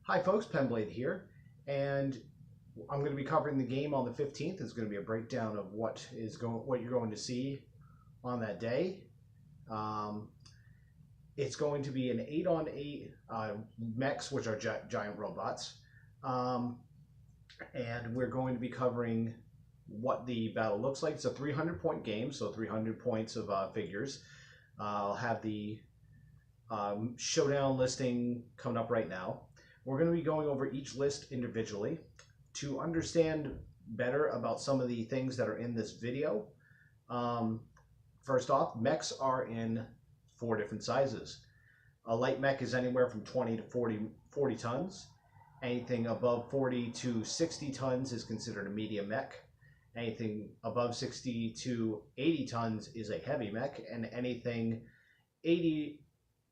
Hi folks, Penblade here, and I'm going to be covering the game on the 15th. It's going to be a breakdown of what you're going to see on that day. It's going to be an 8-on-8 mechs, which are giant robots, and we're going to be covering what the battle looks like. It's a 300-point game, so 300 points of figures. I'll have the showdown listing coming up right now. We're going to be going over each list individually to understand better about some of the things that are in this video. First off, mechs are in 4 different sizes. A light mech is anywhere from 20 to 40 tons. Anything above 40 to 60 tons is considered a medium mech. Anything above 60 to 80 tons is a heavy mech, and anything 80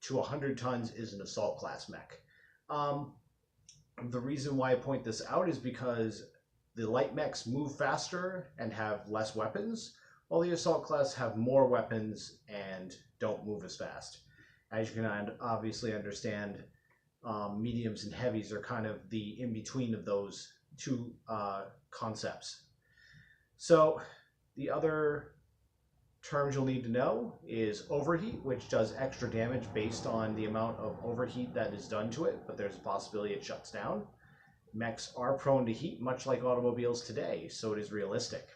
to 100 tons is an assault class mech. The reason why I point this out is because the light mechs move faster and have less weapons, while the assault class have more weapons and don't move as fast. As you can obviously understand, mediums and heavies are kind of the in-between of those two concepts. So the other terms you'll need to know is overheat, which does extra damage based on the amount of overheat that is done to it, but there's a possibility it shuts down. Mechs are prone to heat, much like automobiles today, so it is realistic.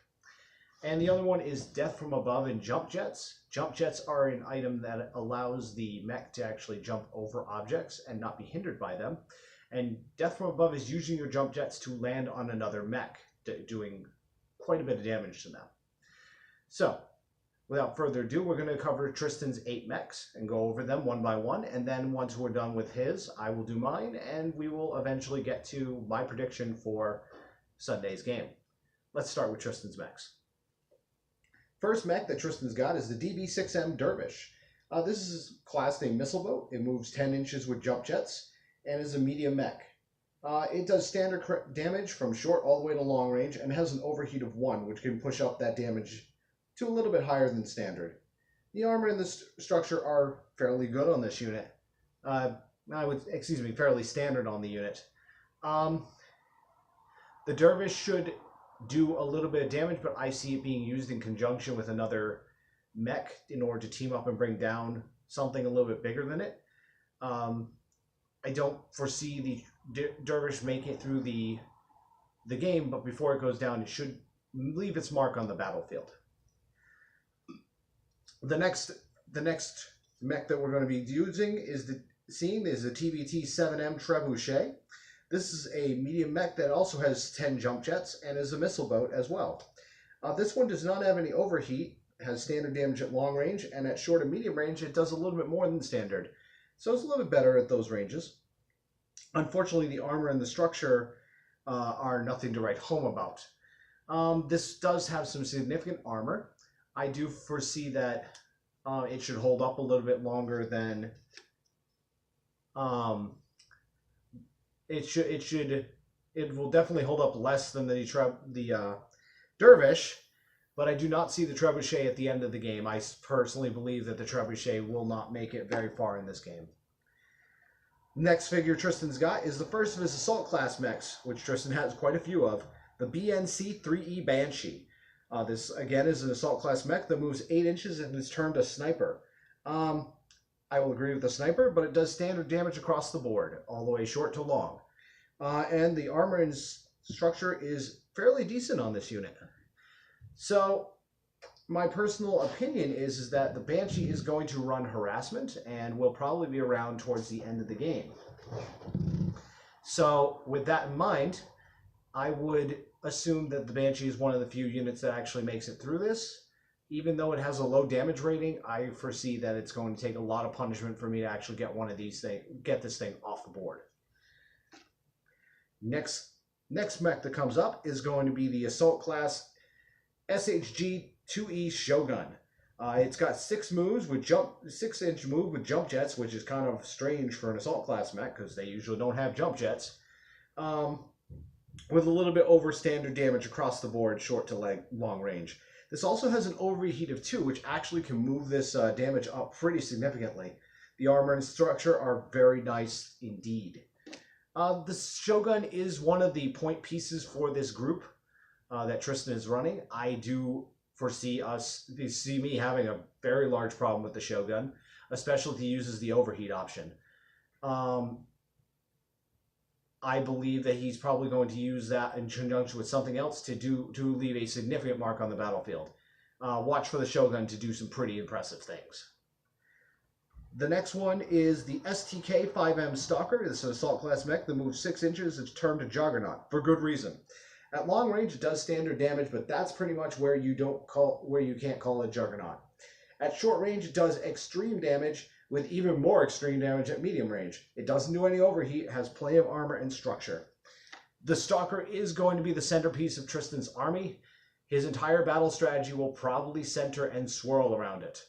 And the other one is death from above and jump jets. Jump jets are an item that allows the mech to actually jump over objects and not be hindered by them. And death from above is using your jump jets to land on another mech, doing quite a bit of damage to them. So, without further ado, we're going to cover Tristan's 8 mechs and go over them one by one, and then once we're done with his, I will do mine, and we will eventually get to my prediction for Sunday's game. Let's start with Tristan's mechs. First mech that Tristan's got is the DB-6M Dervish. This is classed a missile boat. It moves 10 inches with jump jets and is a medium mech. It does standard damage from short all the way to long range and has an overheat of 1, which can push up that damage to a little bit higher than standard. The armor and the structure are fairly good on this unit. Fairly standard on the unit. The Dervish should do a little bit of damage, but I see it being used in conjunction with another mech in order to team up and bring down something a little bit bigger than it. I don't foresee the Dervish making it through the game, but before it goes down, it should leave its mark on the battlefield. The next mech that we're going to be using is the TBT-7M Trebuchet. This is a medium mech that also has 10 jump jets and is a missile boat as well. This one does not have any overheat, has standard damage at long range, and at short and medium range it does a little bit more than standard. So it's a little bit better at those ranges. Unfortunately, the armor and the structure are nothing to write home about. This does have some significant armor. I do foresee that it should hold up a little bit longer than it will definitely hold up less than the Dervish, but I do not see the Trebuchet at the end of the game. I personally believe that the Trebuchet will not make it very far in this game. Next figure Tristan's got is the first of his assault class mechs, which Tristan has quite a few of, the BNC-3E Banshee. This, again, is an assault class mech that moves 8 inches and is termed a sniper. I will agree with the sniper, but it does standard damage across the board, all the way short to long. And the armor and structure is fairly decent on this unit. So, my personal opinion is that the Banshee is going to run harassment and will probably be around towards the end of the game. So, with that in mind, I would assume that the Banshee is one of the few units that actually makes it through this. Even though it has a low damage rating, I foresee that it's going to take a lot of punishment for me to actually get get this thing off the board. Next mech that comes up is going to be the assault class SHG-2E Shogun. It's got 6 moves with 6-inch move with jump jets, which is kind of strange for an assault class mech because they usually don't have jump jets. With a little bit over standard damage across the board, short to long range. This also has an overheat of 2, which actually can move this damage up pretty significantly. The armor and structure are very nice indeed. The Shogun is one of the point pieces for this group that Tristan is running. I do foresee me having a very large problem with the Shogun, especially if he uses the overheat option. I believe that he's probably going to use that in conjunction with something else to leave a significant mark on the battlefield. Watch for the Shogun to do some pretty impressive things. The next one is the STK-5M Stalker. This is an assault class mech that moves 6 inches. It's termed a Juggernaut for good reason. At long range, it does standard damage, but that's pretty much where you can't call it Juggernaut. At short range, it does extreme damage, with even more extreme damage at medium range. It doesn't do any overheat, has plenty of armor and structure. The Stalker is going to be the centerpiece of Tristan's army. His entire battle strategy will probably center and swirl around it.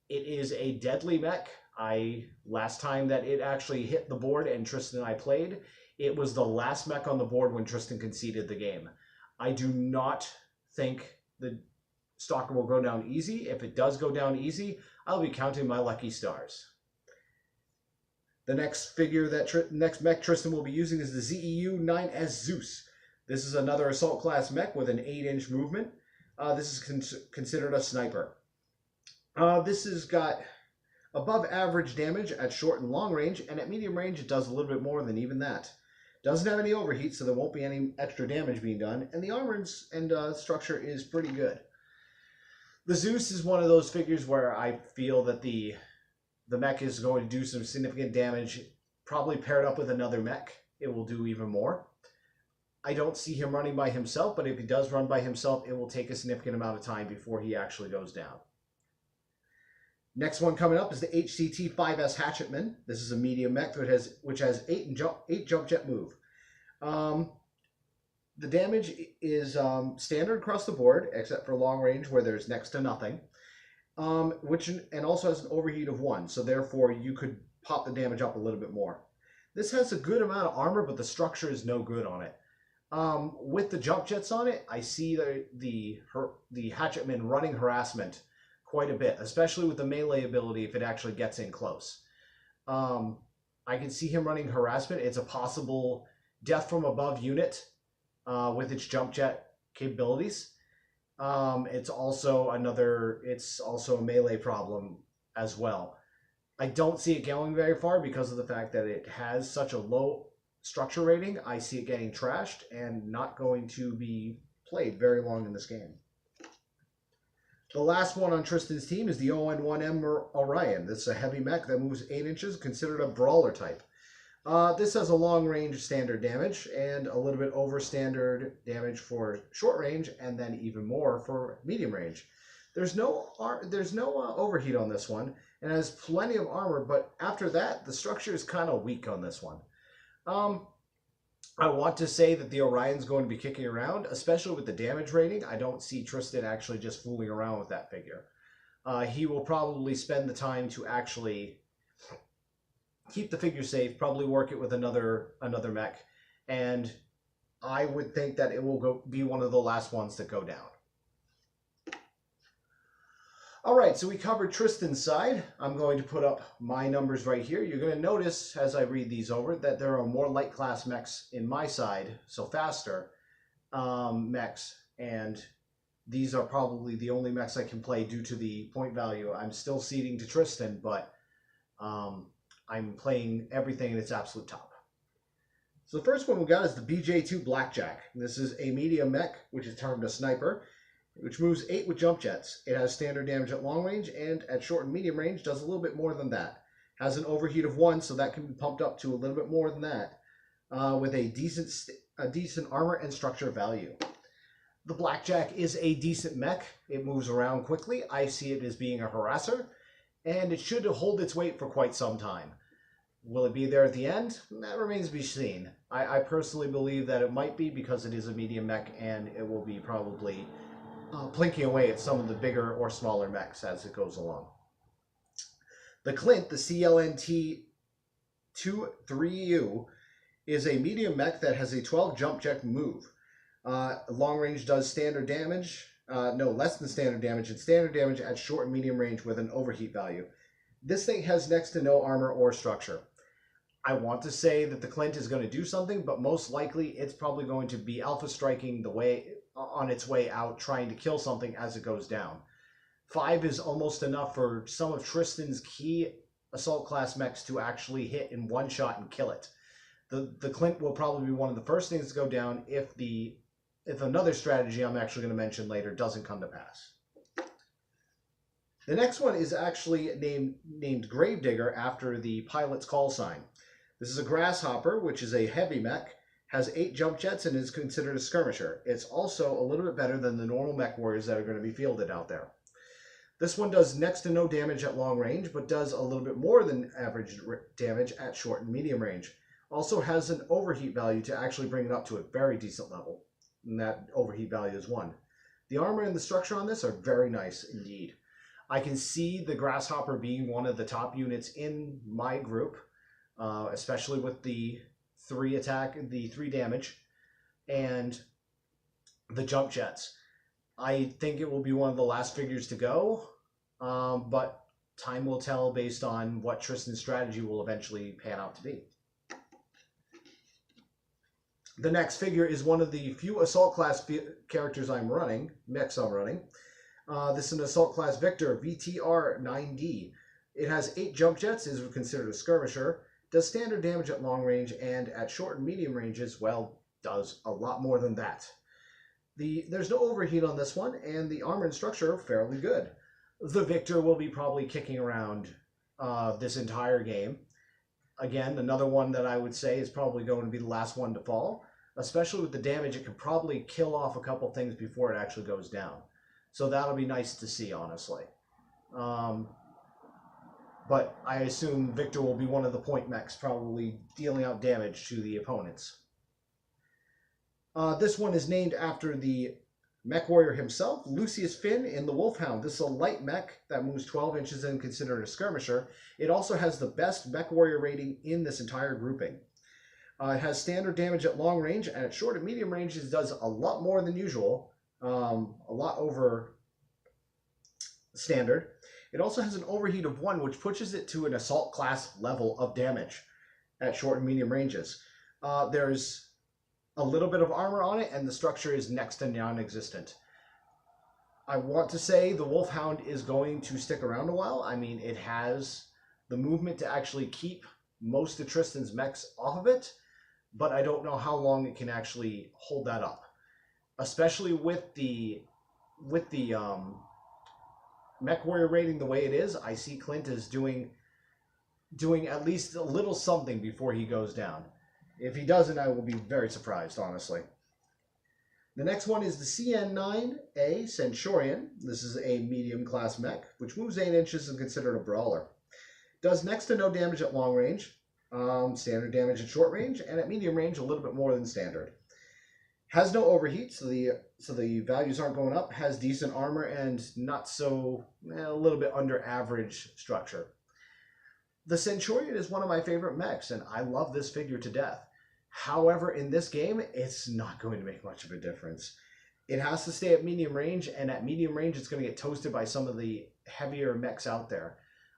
It is a deadly mech. Last time that it actually hit the board and Tristan and I played, it was the last mech on the board when Tristan conceded the game. I do not think the Stalker will go down easy. If it does go down easy, I'll be counting my lucky stars. The next next mech Tristan will be using is the ZEU-9S Zeus. This is another assault class mech with an 8-inch movement. This is considered a sniper. This has got above average damage at short and long range, and at medium range it does a little bit more than even that. Doesn't have any overheat, so there won't be any extra damage being done, and the armor and structure is pretty good. The Zeus is one of those figures where I feel that the mech is going to do some significant damage, probably paired up with another mech. It will do even more. I don't see him running by himself, but if he does run by himself, it will take a significant amount of time before he actually goes down. Next one coming up is the HCT-5S Hatchetman. This is a medium mech which has 8 jump jet move. The damage is standard across the board, except for long range where there's next to nothing. And also has an overheat of 1, so therefore you could pop the damage up a little bit more. This has a good amount of armor, but the structure is no good on it. With the jump jets on it, I see the Hatchetman running harassment quite a bit, especially with the melee ability if it actually gets in close. I can see him running harassment. It's a possible death from above unit with its jump jet capabilities. It's also a melee problem as well. I don't see it going very far because of the fact that it has such a low structure rating. I see it getting trashed and not going to be played very long in this game. The last one on Tristan's team is the ON1M Orion. This is a heavy mech that moves 8 inches, considered a brawler type. This has a long range standard damage and a little bit over standard damage for short range, and then even more for medium range. There's no overheat on this one, and it has plenty of armor, but after that, the structure is kind of weak on this one. I want to say that the Orion's going to be kicking around, especially with the damage rating. I don't see Tristan actually just fooling around with that figure. He will probably spend the time to actually keep the figure safe, probably work it with another mech, and I would think that it will be one of the last ones that go down. All right, so we covered Tristan's side. I'm going to put up my numbers right here. You're going to notice as I read these over that there are more light class mechs in my side, so faster mechs, and these are probably the only mechs I can play due to the point value. I'm still ceding to Tristan, but I'm playing everything in its absolute top. So the first one we got is the BJ2 Blackjack. This is a medium mech, which is termed a sniper, which moves 8 with jump jets. It has standard damage at long range, and at short and medium range does a little bit more than that. Has an overheat of 1, so that can be pumped up to a little bit more than that, with a decent armor and structure value. The Blackjack is a decent mech. It moves around quickly. I see it as being a harasser, and it should hold its weight for quite some time. Will it be there at the end? That remains to be seen. I personally believe that it might be, because it is a medium mech, and it will be probably plinking away at some of the bigger or smaller mechs as it goes along. The Clint, the CLNT-3E, is a medium mech that has a 12 jump jet move. Long range does standard damage, less than standard damage, and standard damage at short and medium range with an overheat value. This thing has next to no armor or structure. I want to say that the Clint is going to do something, but most likely it's probably going to be alpha striking the way on its way out, trying to kill something as it goes down. 5 is almost enough for some of Tristan's key assault class mechs to actually hit in one shot and kill it. The Clint will probably be one of the first things to go down if another strategy I'm actually going to mention later doesn't come to pass. The next one is actually named Gravedigger after the pilot's call sign. This is a Grasshopper, which is a heavy mech, has 8 jump jets, and is considered a skirmisher. It's also a little bit better than the normal mech warriors that are going to be fielded out there. This one does next to no damage at long range, but does a little bit more than average damage at short and medium range. Also has an overheat value to actually bring it up to a very decent level, and that overheat value is 1. The armor and the structure on this are very nice indeed. I can see the Grasshopper being one of the top units in my group, especially with the 3 attack, the 3 damage, and the jump jets. I think it will be one of the last figures to go, but time will tell based on what Tristan's strategy will eventually pan out to be. The next figure is one of the few assault class characters mechs I'm running. This is an assault class Victor, VTR-9D. It has 8 jump jets, is considered a skirmisher, does standard damage at long range, and at short and medium ranges, well, does a lot more than that. There's no overheat on this one, and the armor and structure are fairly good. The Victor will be probably kicking around this entire game. Again, another one that I would say is probably going to be the last one to fall, especially with the damage. It could probably kill off a couple things before it actually goes down. So that'll be nice to see, honestly. But I assume Victor will be one of the point mechs, probably dealing out damage to the opponents. This one is named after the mech warrior himself, Lucius Finn in the Wolfhound. This is a light mech that moves 12 inches and considered a skirmisher. It also has the best mech warrior rating in this entire grouping. It has standard damage at long range, and at short and medium ranges does a lot more than usual, a lot over standard. It also has an overheat of 1, which pushes it to an assault class level of damage at short and medium ranges. There's a little bit of armor on it, and the structure is next to non-existent. I want to say the Wolfhound is going to stick around a while. I mean, it has the movement to actually keep most of Tristan's mechs off of it, but I don't know how long it can actually hold that up. Especially with the mech warrior rating the way it is, I see Clint is doing at least a little something before he goes down. If he doesn't, I will be very surprised, honestly. The next one is the CN-9A Centurion. This is a medium class mech, which moves 8 inches and considered a brawler. Does next to no damage at long range, standard damage at short range, and at medium range a little bit more than standard. Has no overheat, so the values aren't going up. Has decent armor and not so, a little bit under average structure. The Centurion is one of my favorite mechs, and I love this figure to death. However, in this game, it's not going to make much of a difference. It has to stay at medium range, and at medium range, it's going to get toasted by some of the heavier mechs out there.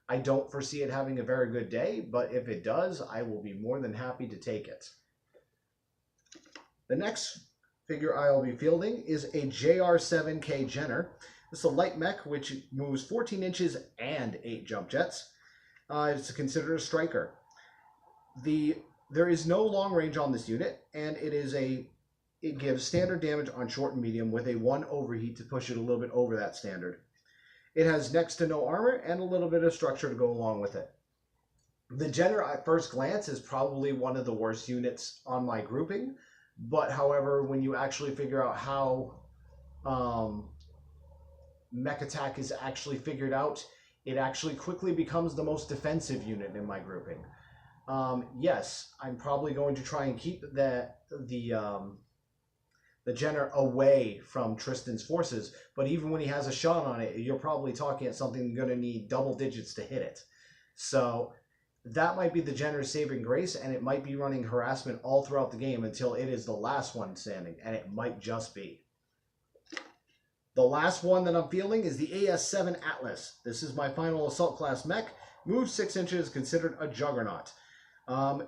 I don't foresee it having a very good day, but if it does, I will be more than happy to take it. The next figure I will be fielding is a JR-7K Jenner. This is a light mech which moves 14 inches and 8 jump jets. It's considered a striker. There is no long range on this unit, and it gives standard damage on short and medium with a 1 overheat to push it a little bit over that standard. It has next to no armor and a little bit of structure to go along with it. The Jenner at first glance is probably one of the worst units on my grouping, but however, when you actually figure out how mech attack is actually figured out, it actually quickly becomes the most defensive unit in my grouping. Yes, I'm probably going to try and keep the Jenner away from Tristan's forces, but even when he has a shot on it, you're probably talking at something going to need double digits to hit it. So that might be the Jenner's saving grace, and it might be running harassment all throughout the game until it is the last one standing, and it might just be. The last one that I'm fielding is the AS-7 Atlas. This is my final assault class mech. Moves 6 inches, considered a juggernaut.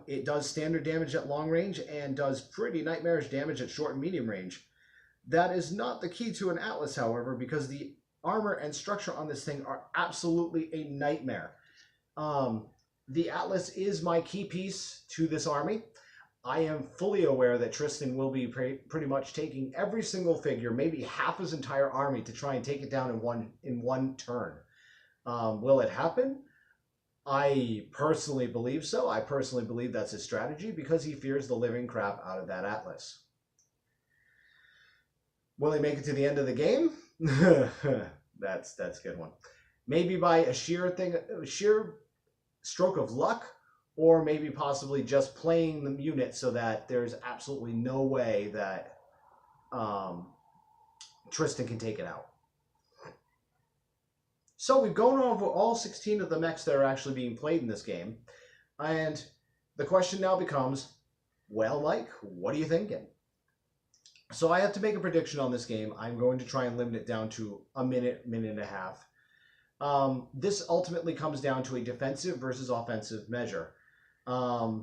It does standard damage at long range and does pretty nightmarish damage at short and medium range. That is not the key to an Atlas, however, because the armor and structure on this thing are absolutely a nightmare. The Atlas is my key piece to this army. I am fully aware that Tristan will be pretty much taking every single figure, maybe half his entire army, to try and take it down in one turn. Will it happen? I personally believe so. I personally believe that's his strategy because he fears the living crap out of that Atlas. Will he make it to the end of the game? That's a good one. Maybe by a sheer stroke of luck, or maybe possibly just playing the unit so that there's absolutely no way that Tristan can take it out. So we've gone over all 16 of the mechs that are actually being played in this game. And the question now becomes, well, Mike, what are you thinking? So I have to make a prediction on this game. I'm going to try and limit it down to a minute, minute and a half. This ultimately comes down to a defensive versus offensive measure. I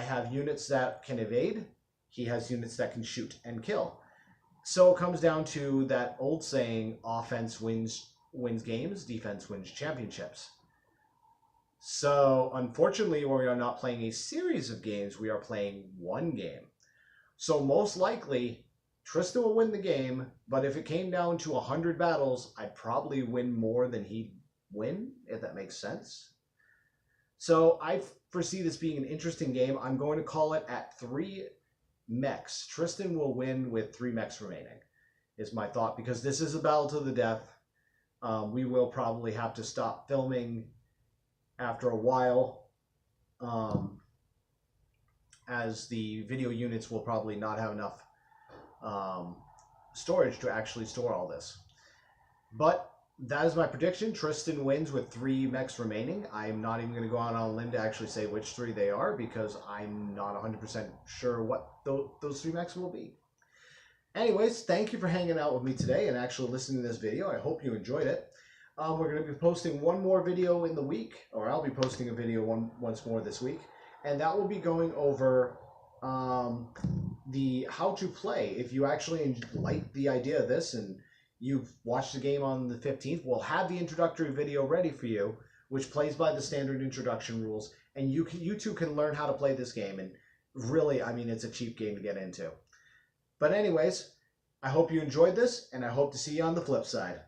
have units that can evade. He has units that can shoot and kill. So it comes down to that old saying, offense wins games, defense wins championships. So unfortunately, we are not playing a series of games, we are playing one game. So most likely, Tristan will win the game, but if it came down to 100 battles, I'd probably win more than he'd win, if that makes sense. So I foresee this being an interesting game. I'm going to call it at 3 mechs. Tristan will win with 3 mechs remaining, is my thought, because this is a battle to the death. We will probably have to stop filming after a while, as the video units will probably not have enough storage to actually store all this. But that is my prediction. Tristan wins with 3 mechs remaining. I'm not even going to go out on a limb to actually say which 3 they are, because I'm not 100% sure what those 3 mechs will be. Anyways, thank you for hanging out with me today and actually listening to this video. I hope you enjoyed it. We're going to be posting one more video in the week, or I'll be posting a video once more this week, and that will be going over the how to play. If you actually like the idea of this and you've watched the game on the 15th, we'll have the introductory video ready for you, which plays by the standard introduction rules, and you too can learn how to play this game. And really, I mean, it's a cheap game to get into. But anyways, I hope you enjoyed this, and I hope to see you on the flip side.